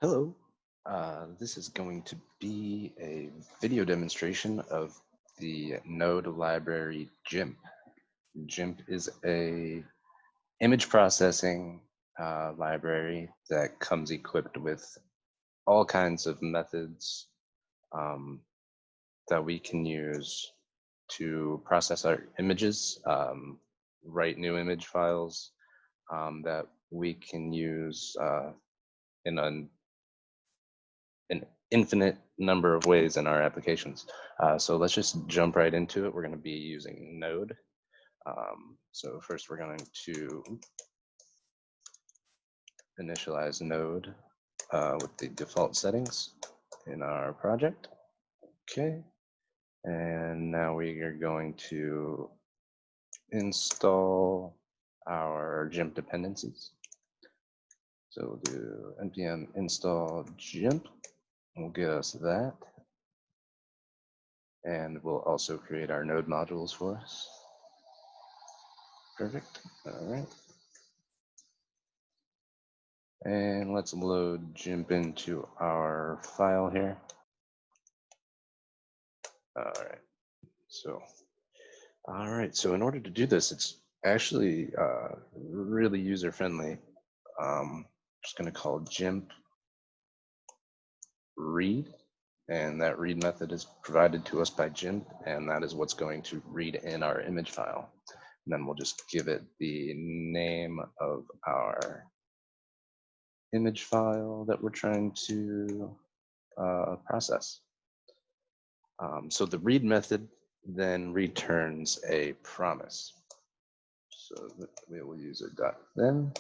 Hello, this is going to be a video demonstration of the node library Jimp. Jimp is a image processing library that comes equipped with all kinds of methods that we can use to process our images, write new image files that we can use in an infinite number of ways in our applications. So let's just jump right into it. We're going to be using Node. So first we're going to initialize Node with the default settings in our project. Okay. And now we are going to install our Jimp dependencies. So we'll do npm install Jimp. We'll get us that. And we'll also create our node modules for us. Perfect. All right. And let's load Jimp into our file here. All right. So in order to do this, it's actually really user friendly. Just going to call Jimp read. And that read method is provided to us by Jimp, and that is what's going to read in our image file. And then we'll just give it the name of our image file that we're trying to process. So the read method then returns a promise. So we will use a .then,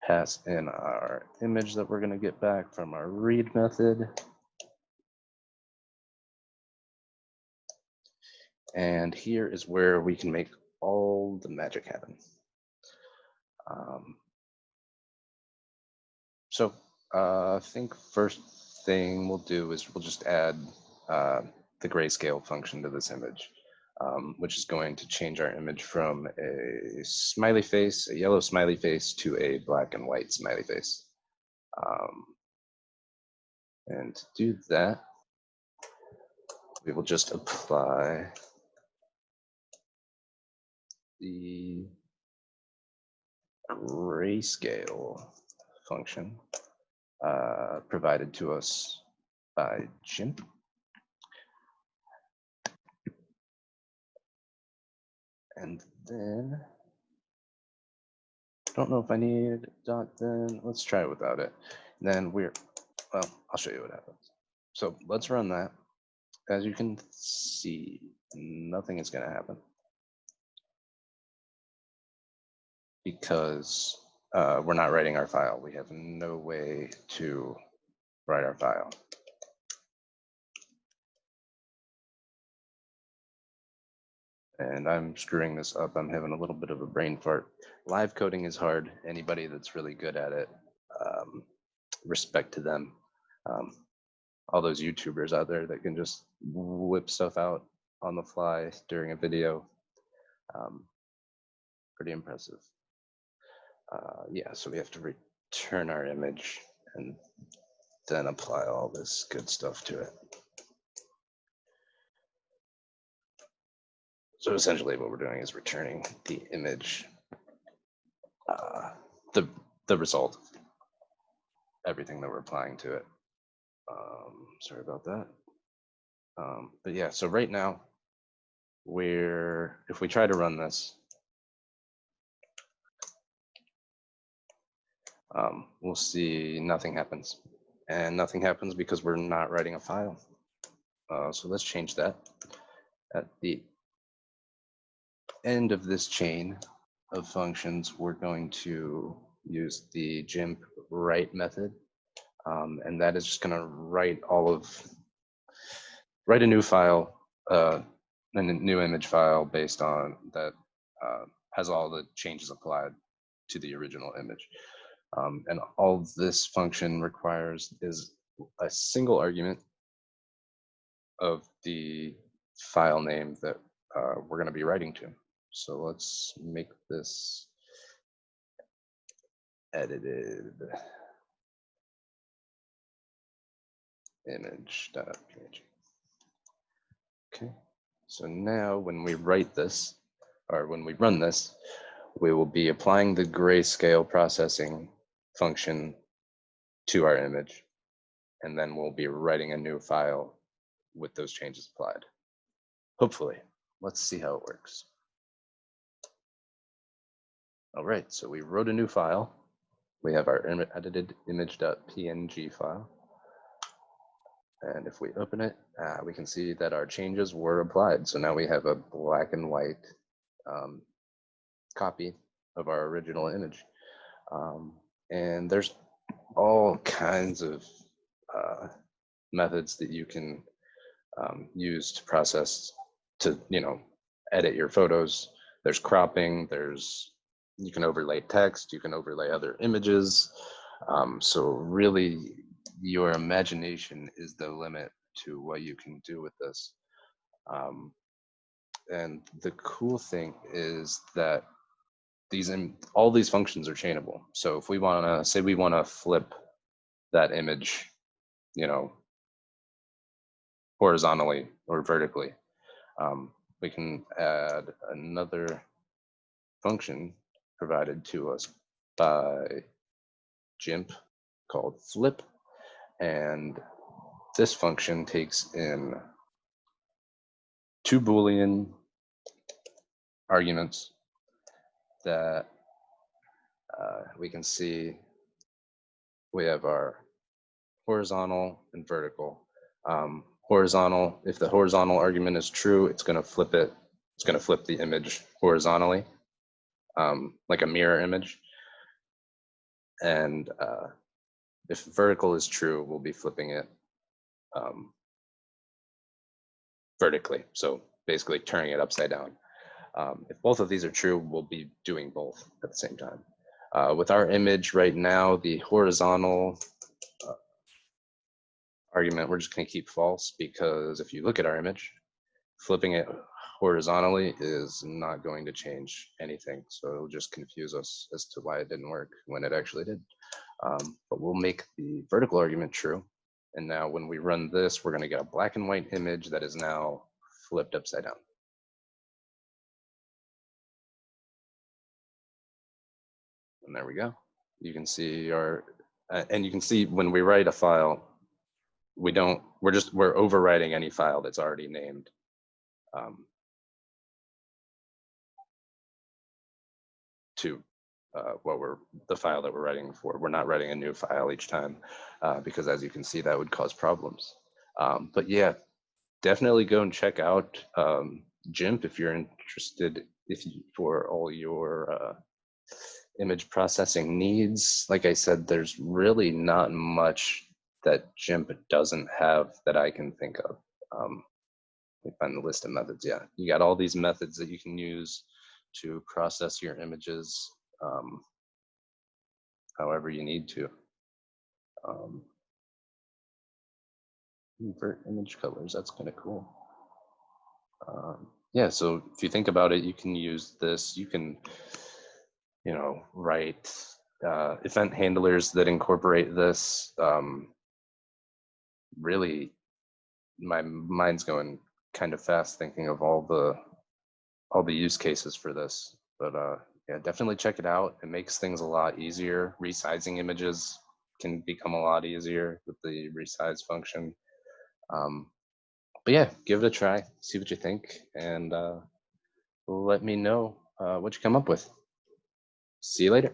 pass in our image that we're going to get back from our read method. And here is where we can make all the magic happen. So I think first thing we'll do is we'll just add the grayscale function to this image, which is going to change our image from a smiley face, a yellow smiley face, to a black and white smiley face. And to do that, we will just apply the grayscale function provided to us by Jimp. And then, I don't know if I need .then. Let's try it without it. And then well, I'll show you what happens. So let's run that. As you can see, nothing is going to happen because we're not writing our file. We have no way to write our file. And I'm screwing this up. I'm having a little bit of a brain fart. Live coding is hard. Anybody that's really good at it, respect to them. All those YouTubers out there that can just whip stuff out on the fly during a video. Pretty impressive. Yeah, so we have to return our image and then apply all this good stuff to it. So essentially what we're doing is returning the image, the result, everything that we're applying to it. Sorry about that. But yeah, so right now, if we try to run this, we'll see nothing happens. And nothing happens because we're not writing a file. So let's change that. At the end of this chain of functions, we're going to use the Jimp write method. And that is just going to write a new file, a new image file based on that has all the changes applied to the original image. And all this function requires is a single argument of the file name that we're going to be writing to. So let's make this edited. image.png. Okay, so now when we write this, or when we run this, we will be applying the grayscale processing function to our image, and then we'll be writing a new file with those changes applied. Hopefully. Let's see how it works. All right, so we wrote a new file. We have our edited image.png file. And if we open it, we can see that our changes were applied. So now we have a black and white copy of our original image. And there's all kinds of methods that you can use to process, to, edit your photos. There's cropping, you can overlay text, you can overlay other images. So really, your imagination is the limit to what you can do with this. And the cool thing is that all these functions are chainable. So if we want to say we want to flip that image, horizontally or vertically, we can add another function provided to us by Jimp called flip, and this function takes in 2 Boolean arguments that we can see. We have our horizontal and vertical. Horizontal, if the horizontal argument is true, it's going to flip it. It's going to flip the image horizontally, like a mirror image. And if vertical is true, we'll be flipping it vertically. So basically turning it upside down. If both of these are true, we'll be doing both at the same time. With our image right now, the horizontal argument, we're just going to keep false, because if you look at our image, flipping it horizontally is not going to change anything. So it'll just confuse us as to why it didn't work when it actually did. But we'll make the vertical argument true. And now when we run this, we're going to get a black and white image that is now flipped upside down. And there we go. You can see and you can see when we write a file, we're overwriting any file that's already named. To the file that we're writing for. We're not writing a new file each time, because as you can see, that would cause problems. But yeah, definitely go and check out Jimp if you're interested, for all your image processing needs. Like I said, there's really not much that Jimp doesn't have that I can think of. Let me find the list of methods. Yeah, you got all these methods that you can use to process your images however you need to. Invert image colors, that's kind of cool. Yeah, so if you think about it, you can use this. You can, write event handlers that incorporate this. Really, my mind's going kind of fast thinking of all the use cases for this. But yeah, definitely check it out. It makes things a lot easier. Resizing images can become a lot easier with the resize function. But yeah, give it a try, see what you think, and let me know what you come up with. See you later.